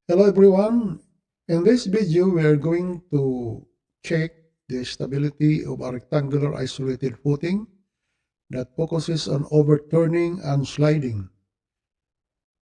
Hello everyone. In this video, we are going to check the stability of a rectangular isolated footing that focuses on overturning and sliding,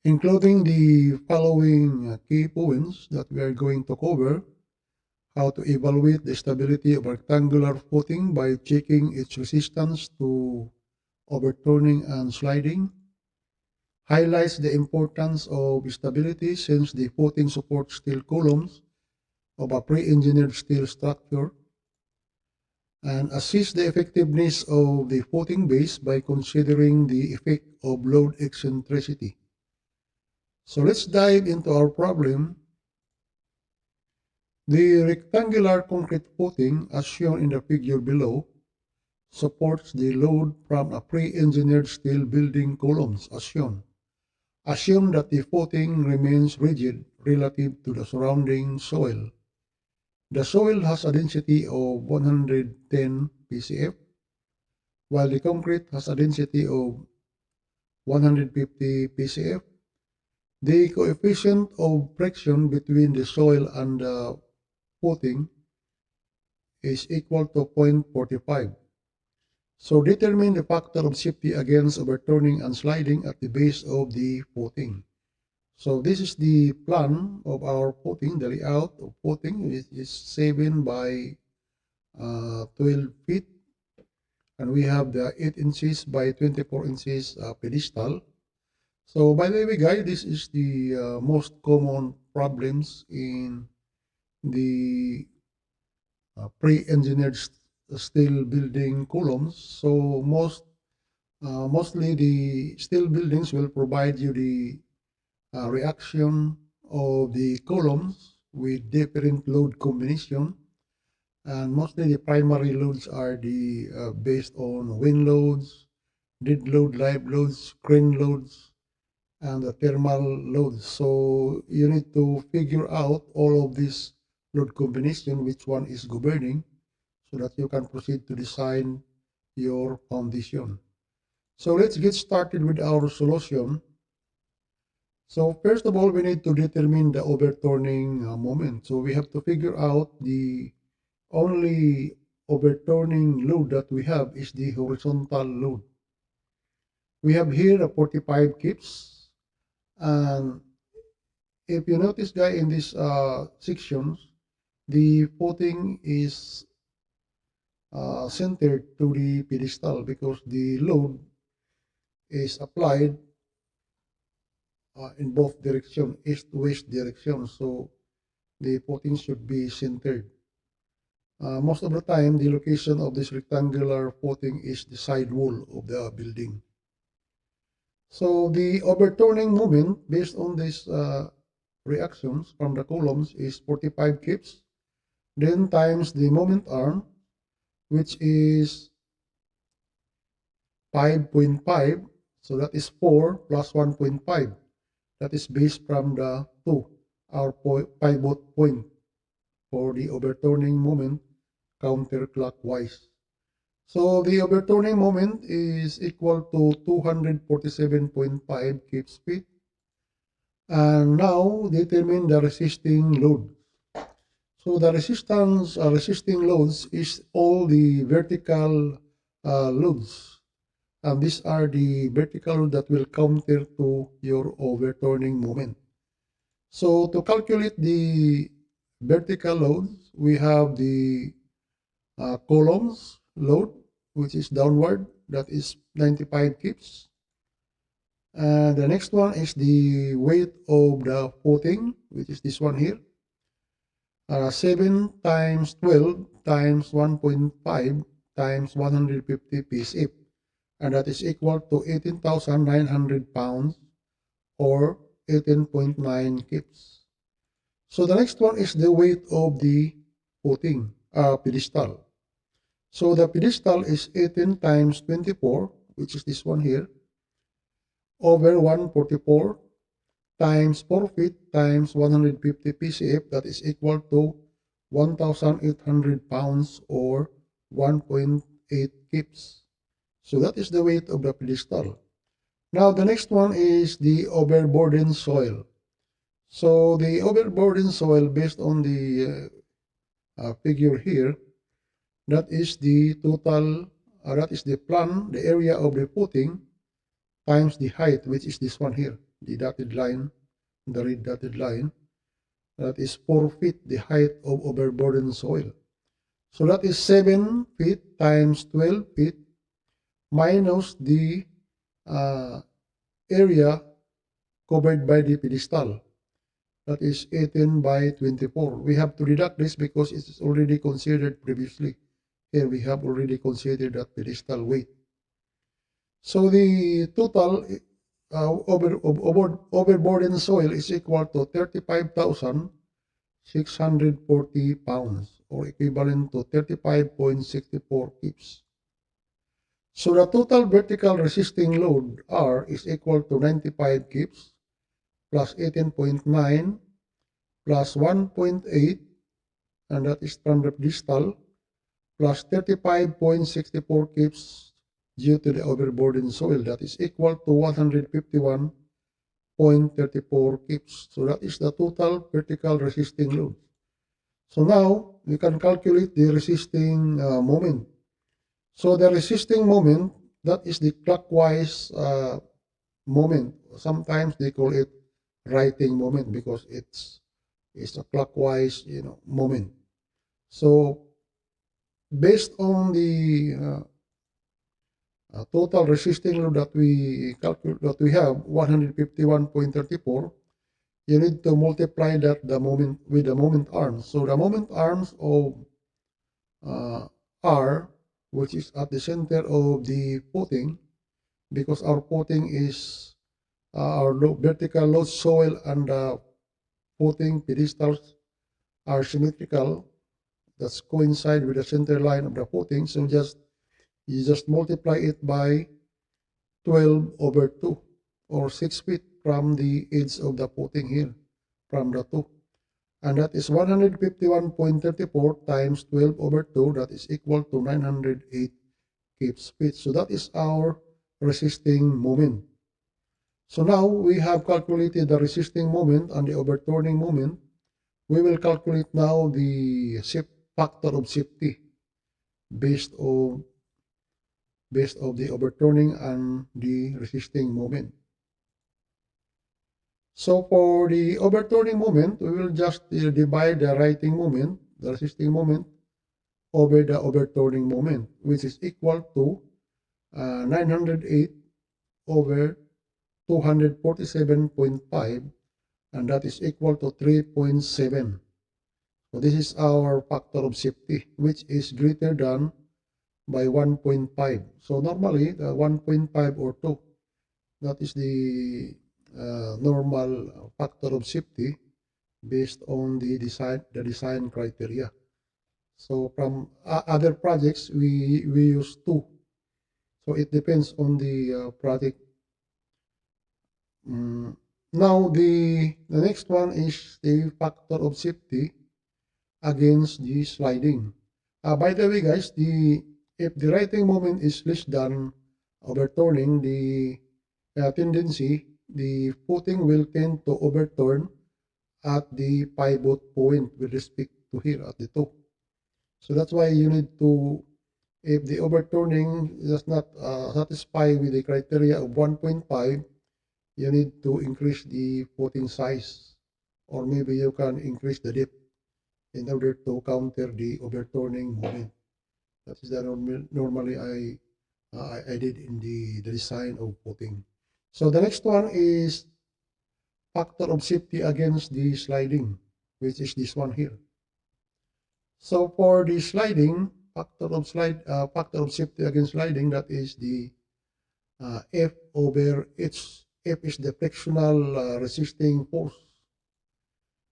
including the following key points that we are going to cover: how to evaluate the stability of a rectangular footing by checking its resistance to overturning and sliding, highlights the importance of stability since the footing supports steel columns of a pre-engineered steel structure, and assess the effectiveness of the footing base by considering the effect of load eccentricity. So let's dive into our problem. The rectangular concrete footing, as shown in the figure below, supports the load from a pre-engineered steel building columns as shown. Assume that the footing remains rigid relative to the surrounding soil. The soil has a density of 110 PCF, while the concrete has a density of 150 PCF. The coefficient of friction between the soil and the footing is equal to 0.45. So determine the factor of safety against overturning and sliding at the base of the footing. So this is the plan of our footing. The layout of footing is 7 by 12 feet, and we have the 8 inches by 24 inches pedestal. So by the way, guys, this is the most common problems in the pre-engineered steel building columns. So mostly the steel buildings will provide you the reaction of the columns with different load combination, and mostly the primary loads are the based on wind loads, dead load, live loads, crane loads, and the thermal loads. So you need to figure out all of these load combination, which one is governing, so that you can proceed to design your foundation. So let's get started with our solution. So first of all, we need to determine the overturning moment. So we have to figure out the only overturning load that we have is the horizontal load. We have here a 45 kips, and if you notice, guys, in this sections, the footing is centered to the pedestal because the load is applied in both direction, east-west direction. So the footing should be centered. Most of the time, the location of this rectangular footing is the side wall of the building. So the overturning moment based on these reactions from the columns is 45 kips, then times the moment arm, which is 5.5. So that is 4 plus 1.5. That is based from the 2, our pivot point for the overturning moment counterclockwise. So the overturning moment is equal to 247.5 kips feet. And now determine the resisting load. So the resisting loads is all the vertical loads. And these are the vertical loads that will counter to your overturning moment. So to calculate the vertical loads, we have the columns load, which is downward, that is 95 kips. And the next one is the weight of the footing, which is this one here. 7 times 12 times 1.5 times 150 PSF. And that is equal to 18,900 pounds or 18.9 kips. So the next one is the weight of the footing, pedestal. So the pedestal is 18 times 24, which is this one here, over 144 times 4 feet times 150 PCF, that is equal to 1,800 pounds or 1.8 kips. So that is the weight of the pedestal. Now the next one is the overburdened soil. So the overburden soil, based on the figure here, that is the total, that is the plan, the area of the footing times the height, which is this one here, the dotted line, the red dotted line. That is 4 feet, the height of overburden soil. So that is 7 feet times 12 feet minus the uh, area covered by the pedestal. That is 18 by 24. We have to deduct this because it is already considered previously. Here we have already considered that pedestal weight. So the total overburden soil is equal to 35,640 pounds, or equivalent to 35.64 kips. So the total vertical resisting load R is equal to 95 kips plus 18.9 plus 1.8, and that is from the pedestal, plus 35.64 kips due to the overburden soil. That is equal to 151.34 kips. So that is the total vertical resisting load. So now we can calculate the resisting moment. So the resisting moment, that is the clockwise moment. Sometimes they call it writing moment because it's a clockwise, moment. So based on the total resisting load that we calculate, that we have 151.34, you need to multiply that the moment with the moment arms. So the moment arms of R, which is at the center of the footing, because our footing is our vertical load soil and footing pedestals are symmetrical. That's coincide with the center line of the footing. So you just multiply it by 12 over 2, or 6 feet from the edge of the footing here, from the 2. And that is 151.34 times 12 over 2, that is equal to 908 kips feet. So that is our resisting moment. So now we have calculated the resisting moment and the overturning moment. We will calculate now the factor of safety based on the overturning and the resisting moment. So for the overturning moment, we will just divide the writing moment, the resisting moment, over the overturning moment, which is equal to 908 over 247.5, and that is equal to 3.7. So this is our factor of safety, which is greater than by 1.5. So normally, the 1.5 or 2, that is the normal factor of safety based on the design criteria. So from other projects, we use 2. So it depends on the project. Now the next one is the factor of safety against the sliding. By the way, guys, if the writing moment is less than overturning, the tendency, the footing will tend to overturn at the pivot point with respect to here at the top. So that's why you need to, if the overturning does not satisfy with the criteria of 1.5, you need to increase the footing size, or maybe you can increase the depth in order to counter the overturning moment. That is the normally I did in the design of footing. So the next one is factor of safety against the sliding, which is this one here. So for the sliding, factor of safety against sliding, that is the F over H. F is the frictional resisting force,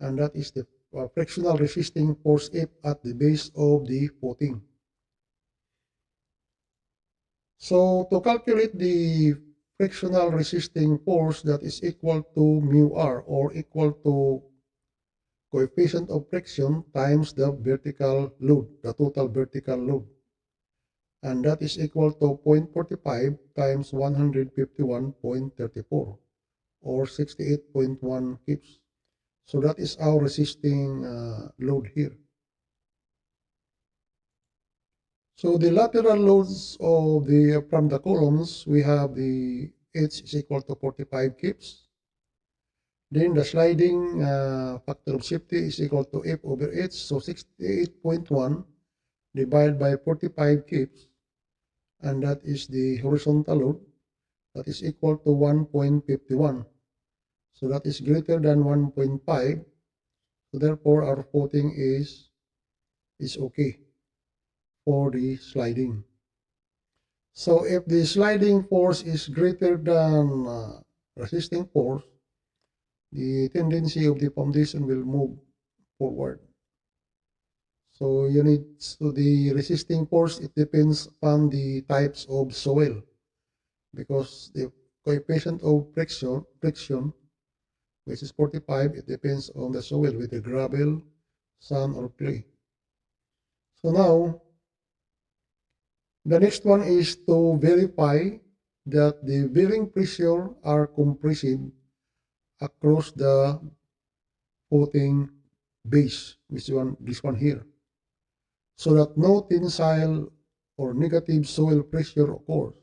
and that is the frictional resisting force F at the base of the footing. So to calculate the frictional resisting force, that is equal to mu R, or equal to coefficient of friction times the vertical load, the total vertical load. And that is equal to 0.45 times 151.34, or 68.1 kips. So that is our resisting load here. So the lateral loads of the from the columns, we have the H is equal to 45 kips. Then the sliding factor of safety is equal to F over H, so 68.1 divided by 45 kips, and that is the horizontal load, that is equal to 1.51. So that is greater than 1.5, so therefore our footing is okay for the sliding. So if the sliding force is greater than resisting force, the tendency of the foundation will move forward. So you need to the resisting force, it depends on the types of soil, because the coefficient of friction, which is 45, it depends on the soil, with the gravel, sand, or clay. So now, the next one is to verify that the bearing pressure are compressive across the footing base, this one here, so that no tensile or negative soil pressure occurs.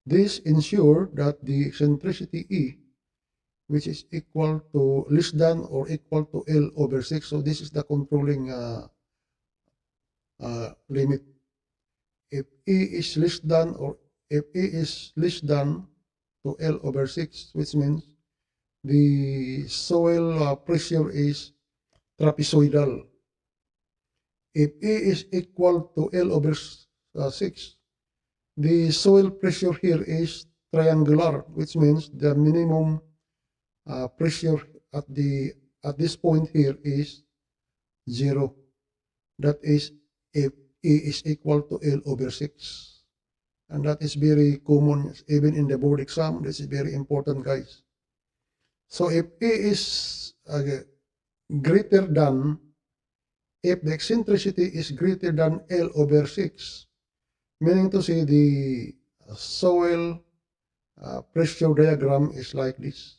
This ensures that the eccentricity E, which is equal to less than or equal to L over 6, so this is the controlling limit. If E is less than to L over 6, which means the soil pressure is trapezoidal. If E is equal to L over 6, the soil pressure here is triangular, which means the minimum pressure at this point here is 0. That is if E is equal to L over 6. And that is very common even in the board exam. This is very important, guys. So if E is greater than, if the eccentricity is greater than L over 6, meaning to say the soil pressure diagram is like this.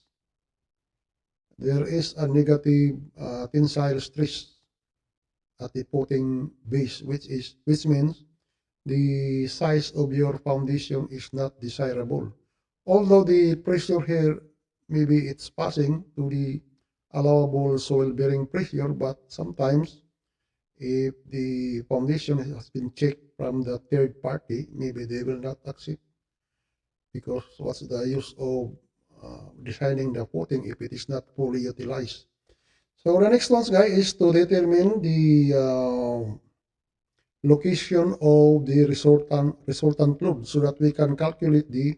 There is a negative tensile stress at the footing base, which means the size of your foundation is not desirable. Although the pressure here, maybe it's passing to the allowable soil bearing pressure, but sometimes if the foundation has been checked from the third party, maybe they will not accept, because what's the use of designing the footing if it is not fully utilized? So the next one, guys, is to determine the location of the resultant load, so that we can calculate the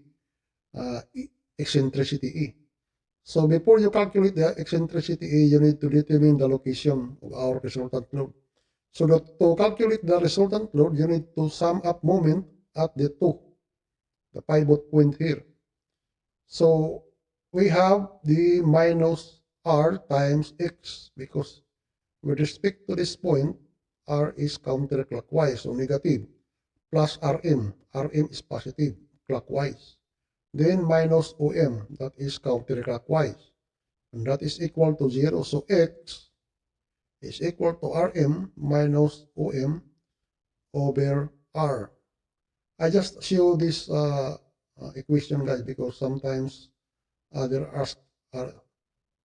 eccentricity E. So before you calculate the eccentricity E, you need to determine the location of our resultant load. So that to calculate the resultant load, you need to sum up moment at the pivot point here. So we have the minus R times X, because with respect to this point, R is counterclockwise, so negative, plus Rm. Rm is positive, clockwise. Then minus OM, that is counterclockwise, and that is equal to 0. So X is equal to Rm minus OM over R. I just show this equation, guys, because sometimes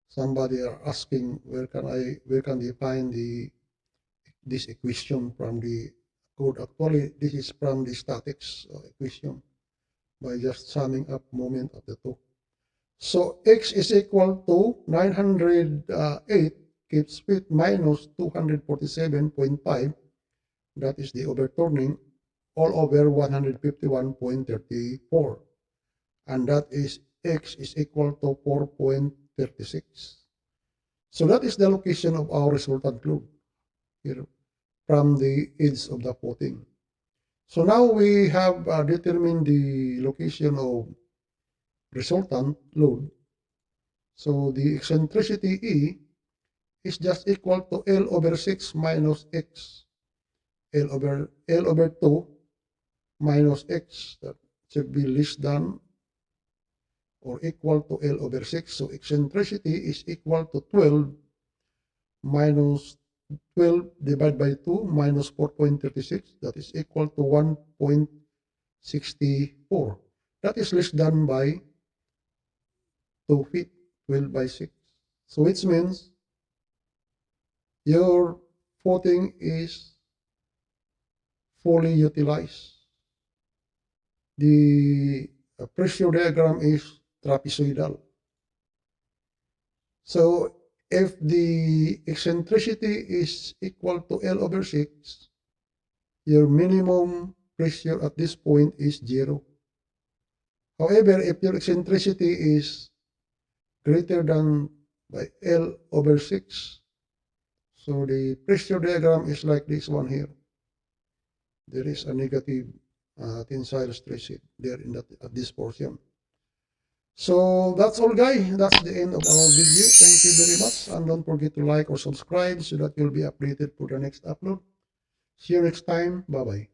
somebody are asking where can they find this equation from the code. Actually, this is from the statics equation, by just summing up moment of the two. So X is equal to 908 kips feet minus 247.5. That is the overturning, all over 151.34. And that is X is equal to 4.36. So that is the location of our resultant load here from the edge of the footing. So now we have determined the location of resultant load. So the eccentricity E is just equal to L over 6 minus X. L over 2 minus X. That should be less than or equal to L over 6. So eccentricity is equal to 12 minus 12 divided by 2 minus 4.36, that is equal to 1.64. That is less than by 2 feet, 12 by 6. So which means your footing is fully utilized. The pressure diagram is trapezoidal. So if the eccentricity is equal to L over 6, your minimum pressure at this point is 0. However, if your eccentricity is greater than by L over 6, so the pressure diagram is like this one here. There is a negative tensile stress there in that at this portion. So that's all, guys. That's the end of our video. Thank you very much, and don't forget to like or subscribe so that you'll be updated for the next upload. See you next time. Bye bye.